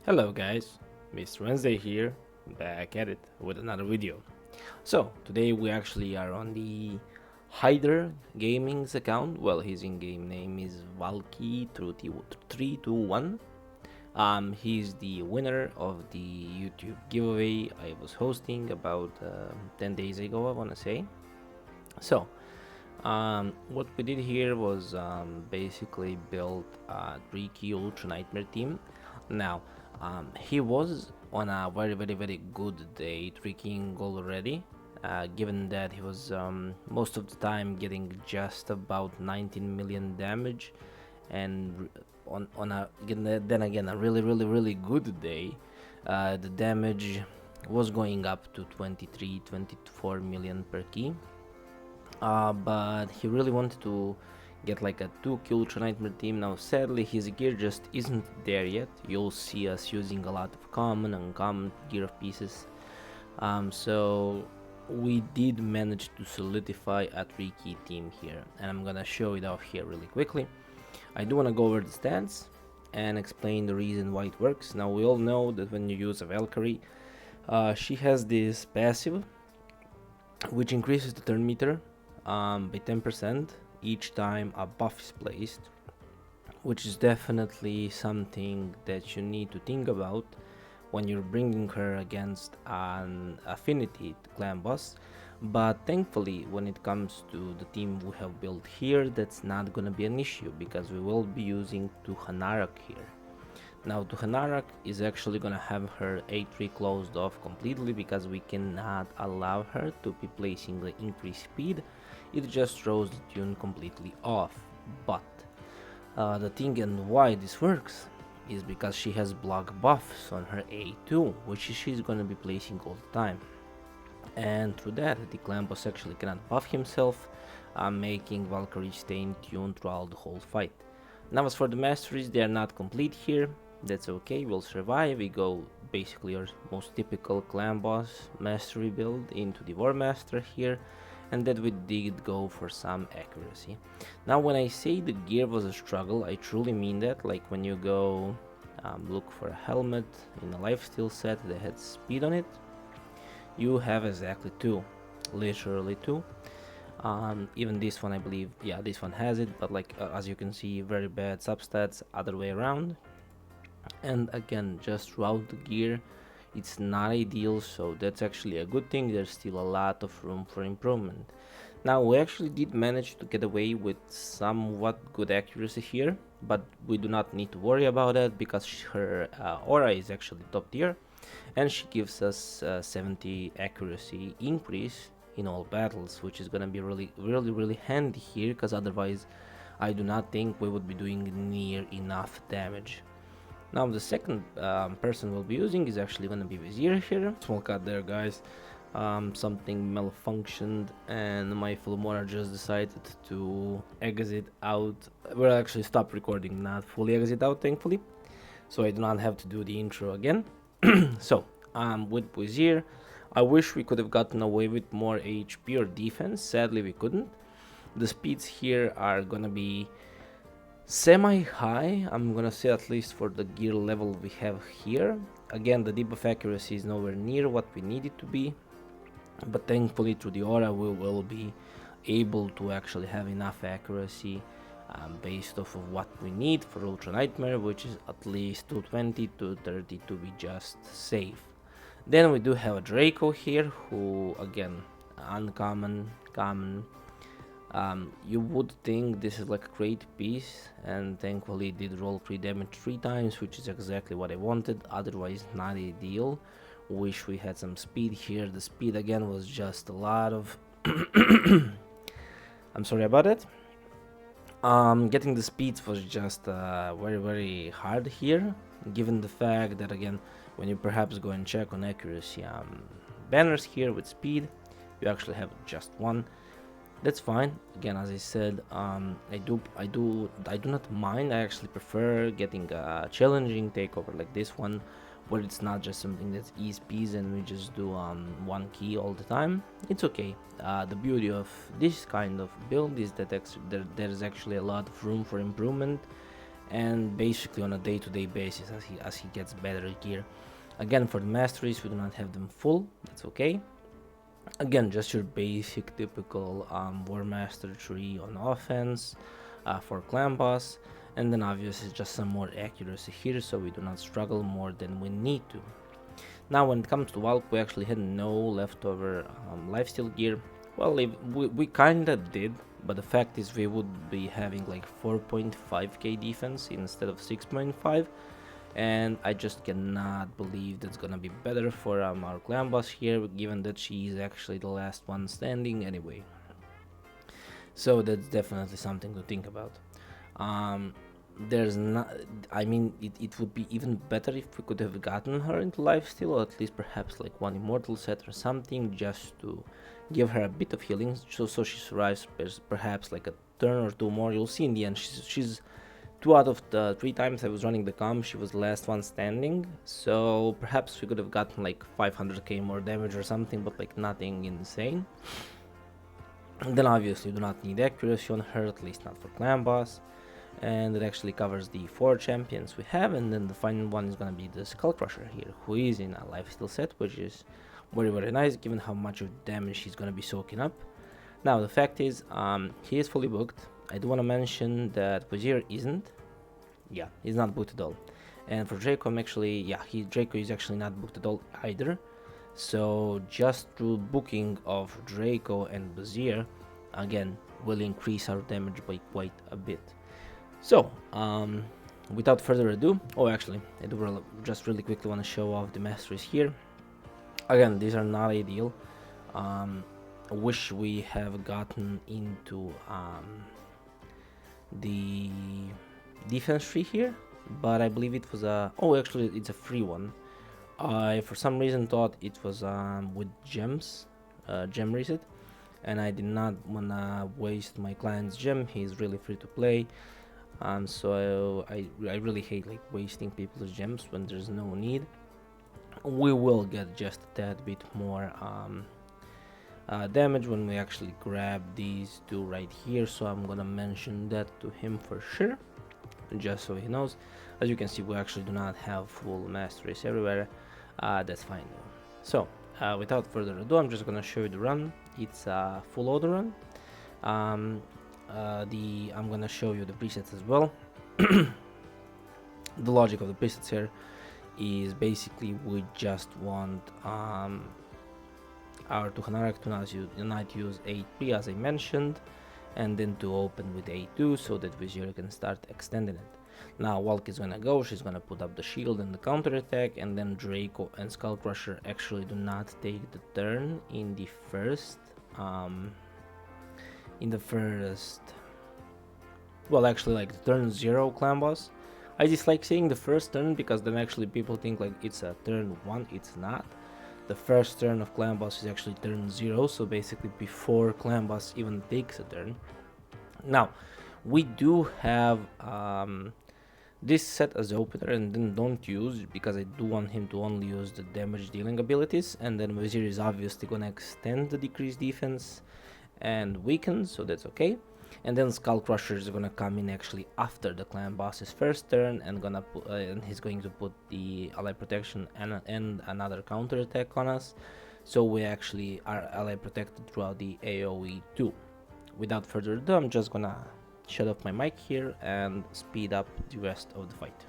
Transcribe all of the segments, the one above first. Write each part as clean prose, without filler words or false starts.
Hello guys, Mr. Wednesday here, back at it with another video. So today we actually are on the Hyder Gaming's account. Well, his in-game name is Valky321. He's the winner of the YouTube giveaway I was hosting about 10 days ago, I wanna say. So what we did here was basically build a Draco Ultra Nightmare team. Now, he was on a very good day, tricking already, given that he was most of the time getting just about 19 million damage, and on a then again a really good day, the damage was going up to 23-24 million per key. But he really wanted to get like a 2 kill Ultra Nightmare team. Now sadly his gear just isn't there yet. You'll see us using a lot of common and uncommon gear of pieces. So we did manage to solidify a 3-key team here, and I'm gonna show it off here really quickly. I do want to go over the stats and explain the reason why it works. Now we all know that when you use a Valkyrie, she has this passive which increases the turn meter by 10% each time a buff is placed, which is definitely something that you need to think about when you're bringing her against an affinity clan boss. But thankfully, when it comes to the team we have built here, that's not gonna be an issue because we will be using Tuhanarak here. Now Tuhanarak is actually gonna have her A3 closed off completely because we cannot allow her to be placing the increased speed. It just throws the tune completely off. But the thing and why this works is because she has block buffs on her A2, which she's gonna be placing all the time. And through that, the clan boss actually cannot buff himself, making Valkyrie stay in tune throughout the whole fight. Now as for the masteries, they are not complete here. That's okay, we'll survive. We go basically our most typical clan boss mastery build into the War Master here, and then we did go for some accuracy. Now when I say the gear was a struggle, I truly mean that. Like when you go look for a helmet in a lifesteal set that had speed on it, you have exactly 2, literally 2. Even this one, I believe, yeah, this one has it, but like as you can see, very bad substats other way around. And again, just throughout the gear, it's not ideal, so that's actually a good thing. There's still a lot of room for improvement. Now we actually did manage to get away with somewhat good accuracy here, but we do not need to worry about that because her aura is actually top tier, and she gives us 70 accuracy increase in all battles, which is gonna be really handy here, because otherwise I do not think we would be doing near enough damage. Now the second person we'll be using is actually gonna be Vizier here. Small cut there, guys. Something malfunctioned and my Filmora just decided to exit out. We'll actually stop recording, not fully exit out, thankfully, so I do not have to do the intro again. So with Vizier, I wish we could have gotten away with more HP or defense. Sadly we couldn't. The speeds here are gonna be semi-high, I'm gonna say, at least for the gear level we have here. Again, the debuff accuracy is nowhere near what we need it to be, but thankfully through the aura we will be able to actually have enough accuracy based off of what we need for Ultra Nightmare, which is at least 220 to 30 to be just safe. Then we do have a Draco here, who again, uncommon, common. You would think this is like a great piece, and thankfully did roll 3 damage 3 times, which is exactly what I wanted. Otherwise not ideal. Wish we had some speed here. The speed again was just a lot of I'm sorry about it. Getting the speeds was just very hard here, given the fact that again, when you perhaps go and check on accuracy banners here with speed, you actually have just 1. That's fine. Again, as I said, I do not mind. I actually prefer getting a challenging takeover like this one, where it's not just something that's easy peasy and we just do 1 key all the time. It's okay. The beauty of this kind of build is that there is actually a lot of room for improvement, and basically on a day-to-day basis as he gets better gear. Again, for the masteries, we do not have them full. That's okay. Again, just your basic typical war master tree on offense for clan boss, and then obviously just some more accuracy here, so we do not struggle more than we need to. Now, when it comes to Valk, we actually had no leftover lifesteal gear. Well, we kinda did, but the fact is we would be having like 4.5k defense instead of 6.5, and I just cannot believe that's gonna be better for our clan boss here, given that she is actually the last one standing anyway. So that's definitely something to think about. There's not, I mean, it would be even better if we could have gotten her into lifesteal, or at least perhaps like one immortal set or something, just to give her a bit of healing, so she survives perhaps like a turn or two more. You'll see in the end she's 2 out of the 3 times I was running the comp, she was the last one standing, so perhaps we could have gotten like 500k more damage or something, but like nothing insane. And then obviously you do not need accuracy on her, at least not for clan boss, and it actually covers the 4 champions we have. And then the final one is gonna be the Skull Crusher here, who is in a lifesteal set, which is very nice given how much of damage he's gonna be soaking up. Now the fact is, he is fully booked. I do want to mention that Vizier isn't. Yeah, he's not booked at all. And for Draco, Draco is actually not booked at all either. So just through booking of Draco and Vizier, again, will increase our damage by quite a bit. So, without further ado, actually, I do just really quickly want to show off the masteries here. Again, these are not ideal. I wish we have gotten into the defense tree here, but I believe it was actually it's a free one. I for some reason thought it was with gems, gem reset, and I did not wanna waste my client's gem. He's really free to play, so I really hate like wasting people's gems when there's no need. We will get just a tad bit more damage when we actually grab these 2 right here, so I'm gonna mention that to him for sure, just so he knows. As you can see, we actually do not have full masteries everywhere. That's fine though. So without further ado, I'm just gonna show you the run. It's a full auto run. I'm gonna show you the presets as well. The logic of the presets here is basically we just want our Tuhanarek to not use 8P as I mentioned, and then to open with 8-2 so that Vizier can start extending it. Now Valk is gonna go, she's gonna put up the shield and the counter attack, and then Draco and Skull Crusher actually do not take the turn in the first well, actually like the turn 0 clan boss. I dislike saying the first turn because then actually people think like it's a turn 1. It's not. The first turn of clan boss is actually turn 0, so basically before clan boss even takes a turn. Now we do have this set as opener, and then don't use because I do want him to only use the damage dealing abilities, and then Vizier is obviously gonna extend the decreased defense and weaken, so that's okay. And then Skull Crusher is gonna come in actually after the clan boss's first turn, and and he's going to put the ally protection and another counter attack on us, so we actually are ally protected throughout the AoE too. Without further ado, I'm just gonna shut off my mic here and speed up the rest of the fight.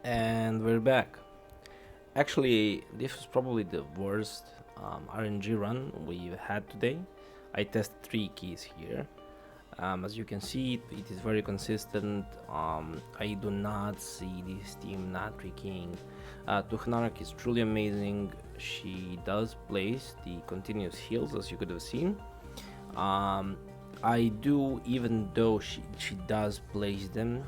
And we're back. Actually, this was probably the worst RNG run we've had today. I tested 3 keys here. As you can see, it is very consistent. I do not see this team not rekeying. Tuhnark is truly amazing. She does place the continuous heals, as you could have seen. I do, even though she does place them,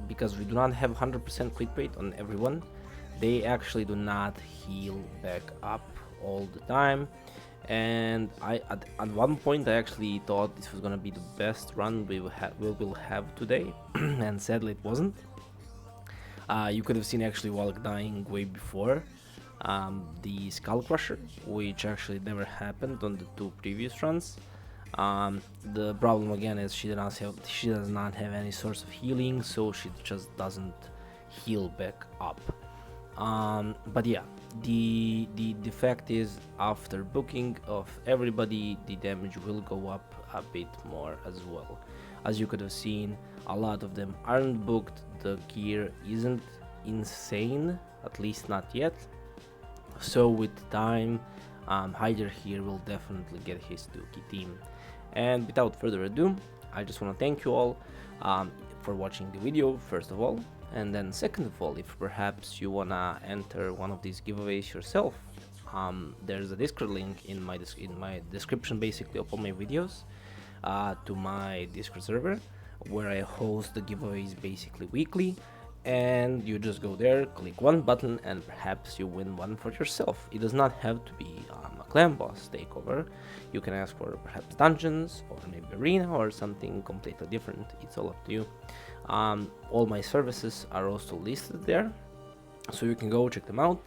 because we do not have 100% click rate on everyone, they actually do not heal back up all the time. And at one point I actually thought this was gonna be the best run we will have today, and sadly it wasn't. You could have seen actually Wallach dying way before the Skull Crusher, which actually never happened on the 2 previous runs. The problem again is she does not have any source of healing, so she just doesn't heal back up. But yeah, the fact is, after booking of everybody, the damage will go up a bit more as well. As you could have seen, a lot of them aren't booked. The gear isn't insane, at least not yet. So with time, Hyder here will definitely get his 2-key team. And without further ado, I just want to thank you all for watching the video, first of all. And then second of all, if perhaps you wanna enter one of these giveaways yourself, there's a Discord link in my description, basically, of all my videos, to my Discord server, where I host the giveaways basically weekly. And you just go there, click one button, and perhaps you win one for yourself. It does not have to be a clan boss takeover. You can ask for perhaps dungeons, or maybe arena, or something completely different. It's all up to you. All my services are also listed there, so you can go check them out.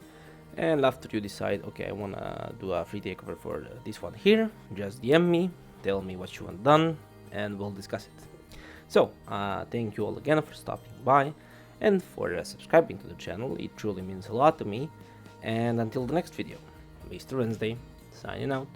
And after you decide, okay, I wanna do a free takeover for this one here, just DM me, tell me what you want done, and we'll discuss it. So thank you all again for stopping by and for subscribing to the channel. It truly means a lot to me. And until the next video, Mr. Wednesday signing out.